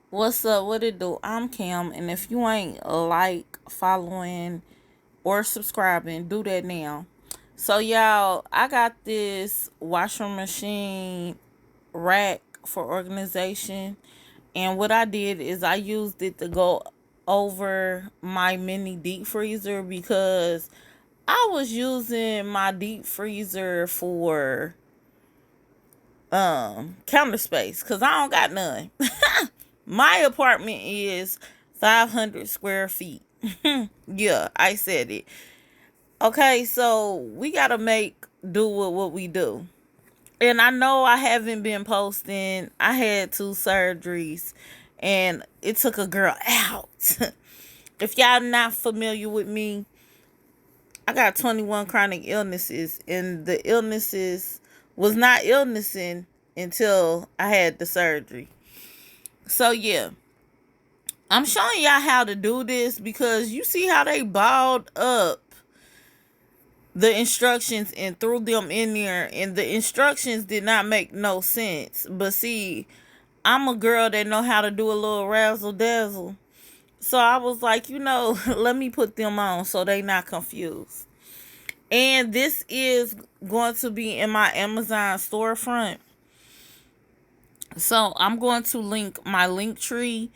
What's up? What it do? I'm Cam, and if you ain't following, or subscribing, do that now. So, y'all, I got this washing machine rack for organization, and what I did is I used it to go over my mini deep freezer because I was using my deep freezer for counter space because I don't got none. My apartment is 500 square feet. Yeah, I said it. Okay, so we got to make do with what we do. And I know I haven't been posting. I had 2 surgeries and it took a girl out. If y'all not familiar with me, I got 21 chronic illnesses, and the illnesses was not illnessing until I had the surgery. So yeah, I'm showing y'all how to do this because you see how they balled up the instructions and threw them in there, and the instructions did not make no sense. But see, I'm a girl that know how to do a little razzle dazzle. So I was like, let me put them on so they not confused. And this is going to be in my Amazon storefront. So I'm going to link my link tree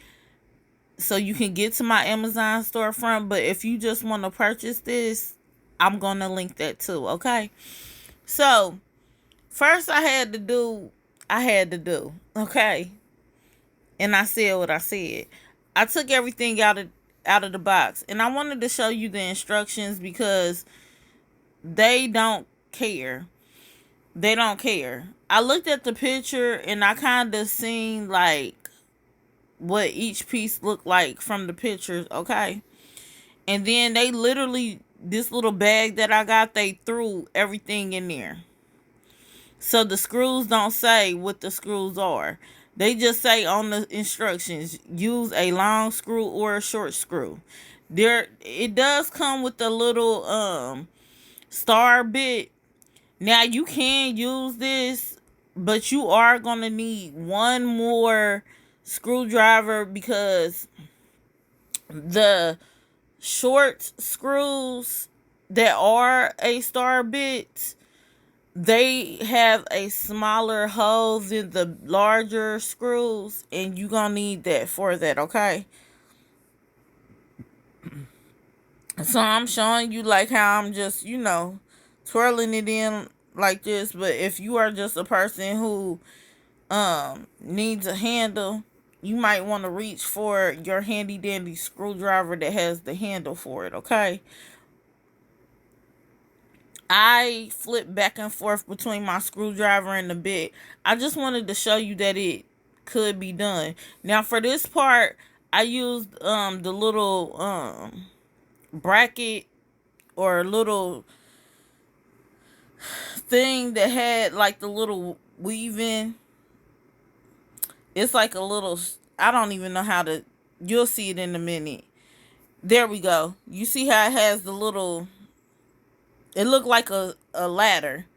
so you can get to my Amazon storefront. But if you just want to purchase this, I'm going to link that too, okay? So, first I had to do, okay? And I said what I said. I took everything out of the box, and I wanted to show you the instructions because they don't care. They don't care. I looked at the picture and I kind of seen like what each piece looked like from the pictures, okay? And then they literally, this little bag that I got, they threw everything in there. So the screws don't say what the screws are. They just say on the instructions, use a long screw or a short screw. There, it does come with a little star bit. Now you can use this, but you are gonna need one more screwdriver because the short screws that are a star bit, they have a smaller hole than the larger screws, and you gonna need that for that, okay? So I'm showing you like how I'm just, twirling it in like this. But if you are just a person who needs a handle, you might want to reach for your handy dandy screwdriver that has the handle for it, okay? I flip back and forth between my screwdriver and the bit. I just wanted to show you that it could be done. Now for this part, I used the little bracket or little thing that had like the little weaving. It's like a little, I don't even know how to, you'll see it in a minute. There we go. You see how it has the little, it looked like a ladder.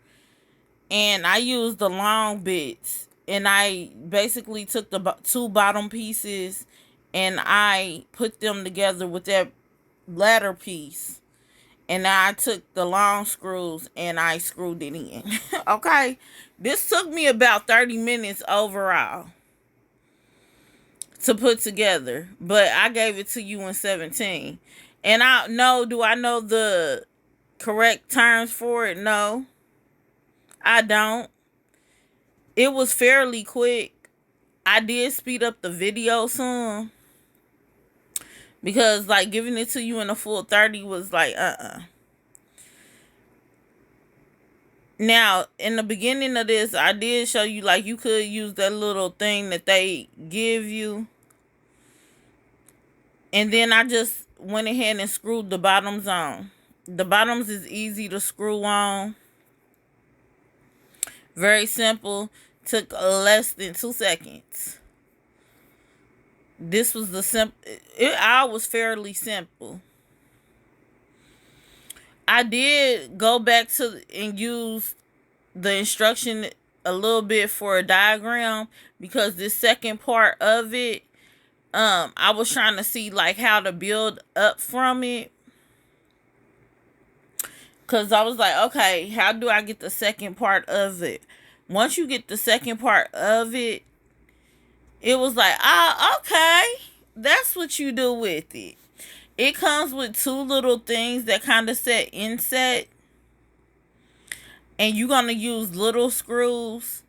And I used the long bits. And I basically took the two bottom pieces and I put them together with that ladder piece. And I took the long screws and I screwed it in. Okay? This took me about 30 minutes overall to put together, but I gave it to you in 17. And do I know the correct terms for it? No, I don't. It was fairly quick. I did speed up the video some because like giving it to you in a full 30 was like Now, in the beginning of this, I did show you like you could use that little thing that they give you. And then I just went ahead and screwed the bottoms on. The bottoms is easy to screw on. Very simple. Took less than 2 seconds. This was the simple. I was fairly simple. I did go back to and use the instruction a little bit for a diagram because this second part of it I was trying to see like how to build up from it. Cause I was like, okay, how do I get the second part of it? Once you get the second part of it, it was like, okay, that's what you do with it. It comes with two little things that kind of set inset, and you're gonna use little screws,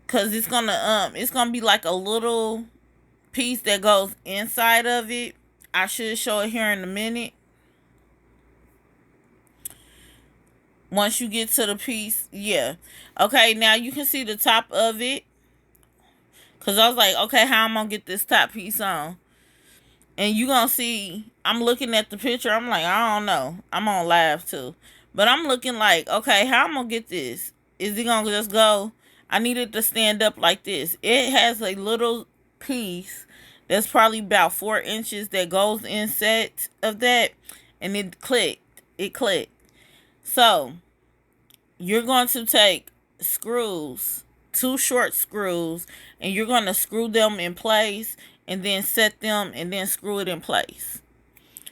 cause it's gonna be like a little piece that goes inside of it. I should show it here in a minute. Once you get to the piece, yeah. Okay, now you can see the top of it. Cause I was like, okay, how am I gonna get this top piece on? And you gonna see, I'm looking at the picture. I'm like, I don't know. I'm on live too. But I'm looking like, okay, how am I gonna get this? Is it gonna just go? I need it to stand up like this. It has a little piece that's probably about 4 inches that goes inside of that. And it clicked. It clicked. So, you're going to take screws, 2 short screws, and you're going to screw them in place and then set them and then screw it in place.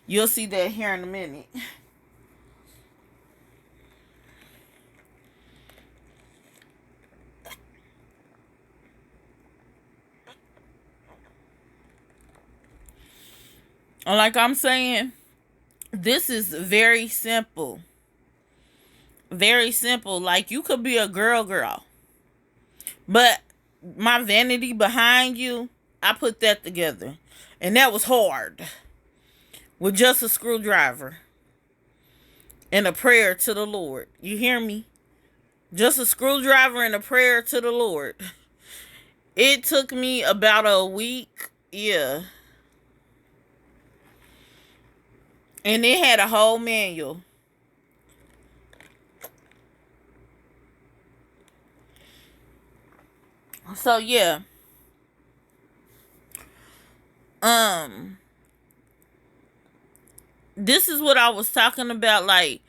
You'll see that here in a minute. Like I'm saying, this is very simple. Very simple. Like, you could be a girl. But my vanity behind you, I put that together. And that was hard. With just a screwdriver. And a prayer to the Lord. You hear me? Just a screwdriver and a prayer to the Lord. It took me about a week. Yeah. And it had a whole manual. So yeah. This is what I was talking about. Like,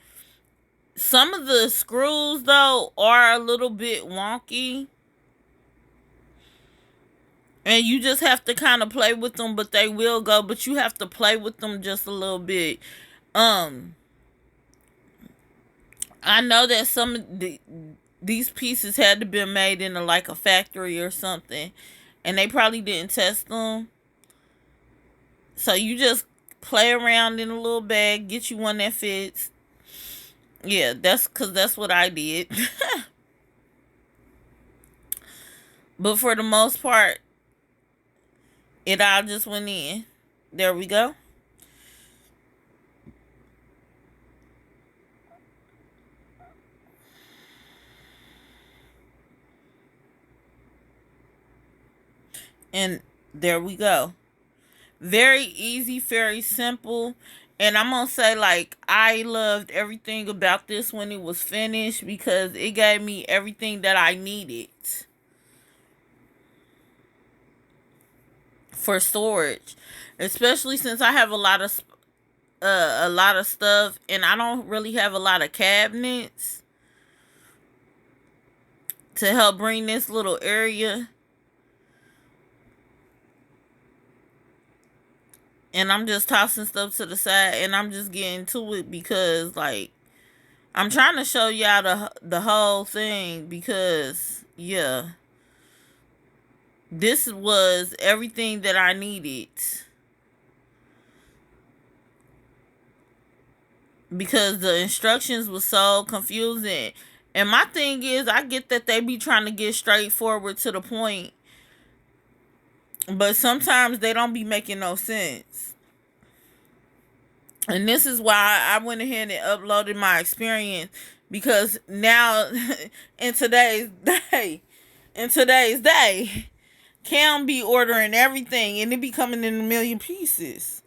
some of the screws though are a little bit wonky. And you just have to kind of play with them, but they will go. But you have to play with them just a little bit. I know that some of these pieces had to be made in like a factory or something, and they probably didn't test them. So you just play around in a little bag, get you one that fits. Yeah, that's what I did. But for the most part, it all just went in. There we go. And there we go. Very easy, very simple. And I'm going to say, like, I loved everything about this when it was finished because it gave me everything that I needed for storage. Especially since I have a lot of stuff and I don't really have a lot of cabinets to help bring this little area. And I'm just tossing stuff to the side and I'm just getting to it because, like, I'm trying to show y'all the whole thing because, yeah, this was everything that I needed. Because the instructions were so confusing. And my thing is, I get that they be trying to get straightforward to the point. But sometimes they don't be making no sense. And this is why I went ahead and uploaded my experience. Because now, in today's day, Cam be ordering everything and it be coming in a million pieces.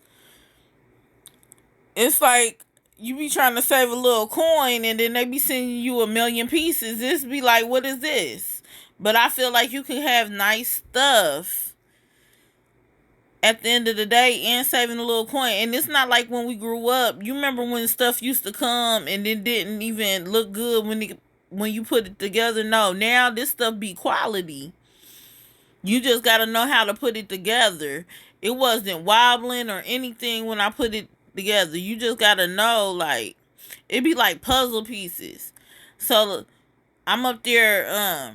It's like you be trying to save a little coin and then they be sending you a million pieces. This be like, what is this? But I feel like you can have nice stuff at the end of the day and saving a little coin. And it's not like when we grew up. You remember when stuff used to come and it didn't even look good when you put it together? No, now this stuff be quality. You just got to know how to put it together. It wasn't wobbling or anything when I put it together. You just got to know, like, it be like puzzle pieces. So I'm up there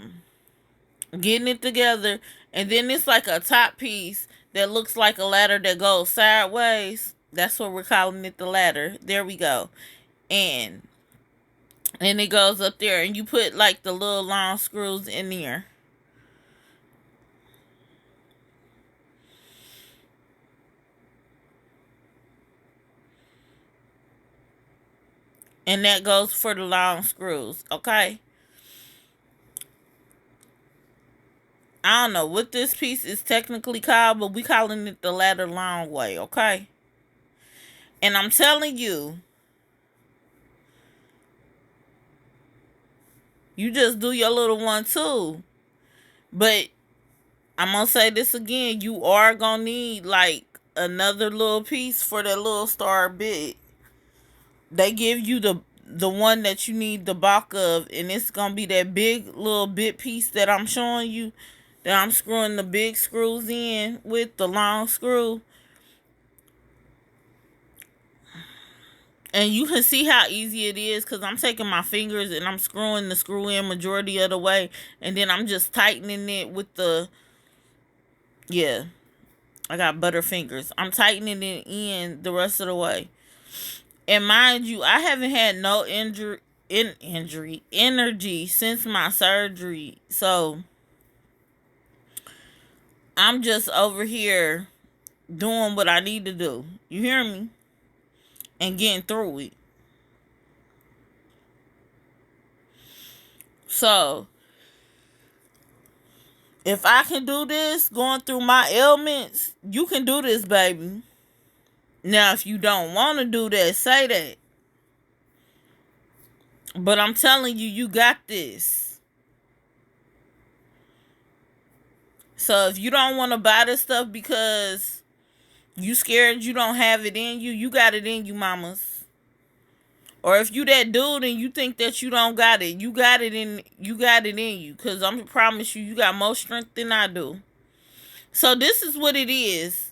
getting it together, and then it's like a top piece that looks like a ladder that goes sideways. That's what we're calling it, the ladder. There we go. And it goes up there, and you put like the little long screws in there. And that goes for the long screws, okay? I don't know what this piece is technically called, but we calling it the ladder long way, okay? And I'm telling you, you just do your little one too. But I'm gonna say this again, you are gonna need like another little piece for that little star bit. They give you the one that you need the bulk of, and it's gonna be that big little bit piece that I'm showing you, that I'm screwing the big screws in with the long screw. And you can see how easy it is, because I'm taking my fingers and I'm screwing the screw in majority of the way, and then I'm just tightening it with the, yeah, I got butter fingers. I'm tightening it in the rest of the way. And mind you, I haven't had no energy since my surgery. So I'm just over here doing what I need to do. You hear me? And getting through it. So if I can do this going through my ailments, you can do this, baby. Now, if you don't want to do that, say that. But I'm telling you, you got this. So if you don't want to buy this stuff because you scared you don't have it in you, you got it in you, mamas. Or if you that dude and you think that you don't got it, you got it in you. Cause I'm promise you, you got more strength than I do. So this is what it is.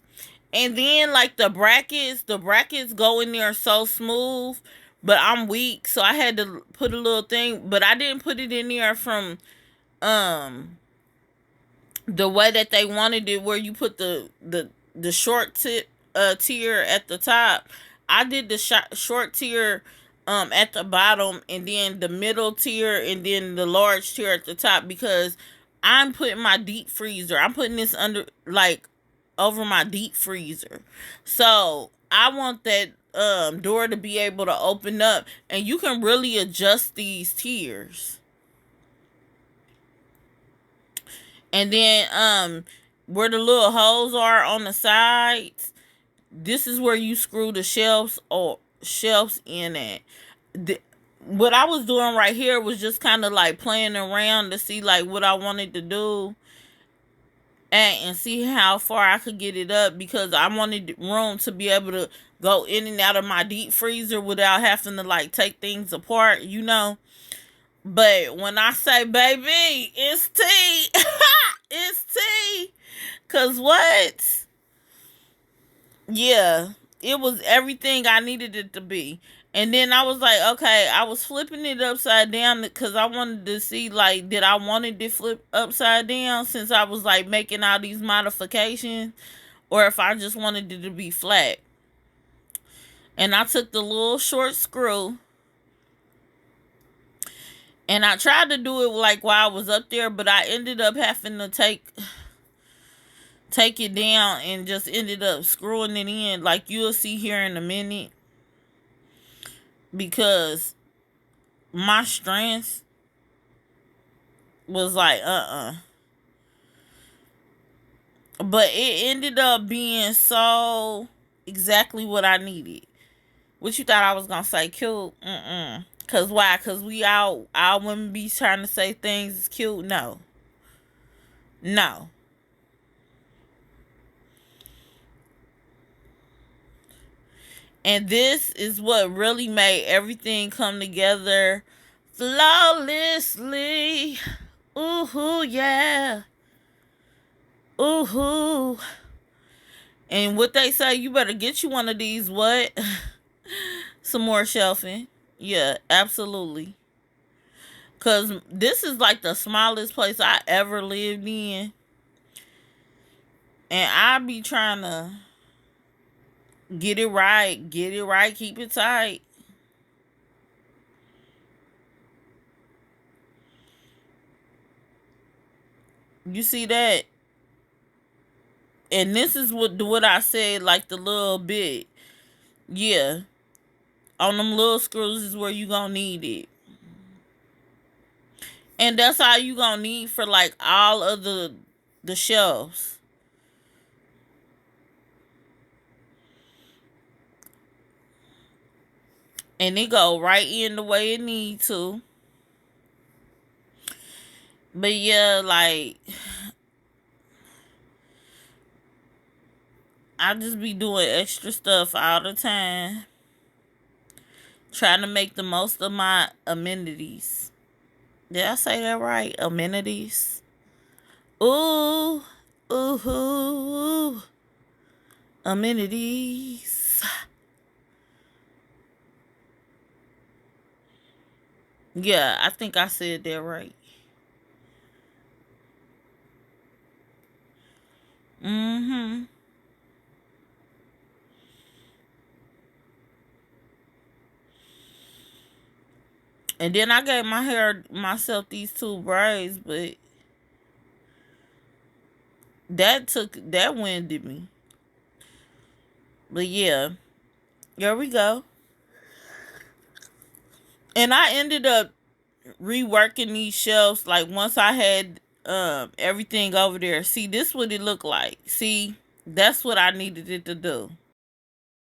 And then like the brackets go in there so smooth, but I'm weak, so I had to put a little thing, but I didn't put it in there from the way that they wanted it, where you put the short tier at the top. I did the short tier at the bottom, and then the middle tier, and then the large tier at the top, because I'm putting my deep freezer. I'm putting this under, like, over my deep freezer. So I want that door to be able to open up, and you can really adjust these tiers. And then where the little holes are on the sides, this is where you screw the shelves in at. What I was doing right here was just kind of like playing around to see like what I wanted to do, and see how far I could get it up, because I wanted room to be able to go in and out of my deep freezer without having to like take things apart, you know. But when I say, baby, it's tea. It's tea. Cause what? Yeah, it was everything I needed it to be. And then I was like, okay, I was flipping it upside down because I wanted to see, like, did I want it to flip upside down, since I was like making all these modifications, or if I just wanted it to be flat. And I took the little short screw, and I tried to do it like while I was up there, but I ended up having to take it down, and just ended up screwing it in, like you'll see here in a minute, because my strength was like but it ended up being so exactly what I needed. What you thought I was gonna say cute? Cause why? Cause we all women be trying to say things is cute. No. And this is what really made everything come together flawlessly. Ooh, yeah. Ooh. And what they say, you better get you one of these, what? Some more shelving. Yeah, absolutely. Cause this is like the smallest place I ever lived in. And I be trying to get it right, keep it tight. You see that? And this is what I said, like the little bit. Yeah. On them little screws is where you gonna need it. And that's all you gonna need for like all of the shelves. And it go right in the way it need to. But yeah, like I just be doing extra stuff all the time. Trying to make the most of my amenities. Did I say that right? Amenities. Ooh. Ooh. Amenities. Yeah, I think I said that right. Mm-hmm. And then I gave my hair myself these two braids, but that winded me. But yeah, here we go. And I ended up reworking these shelves like once I had everything over there. See, this what it looked like. See, that's what I needed it to do.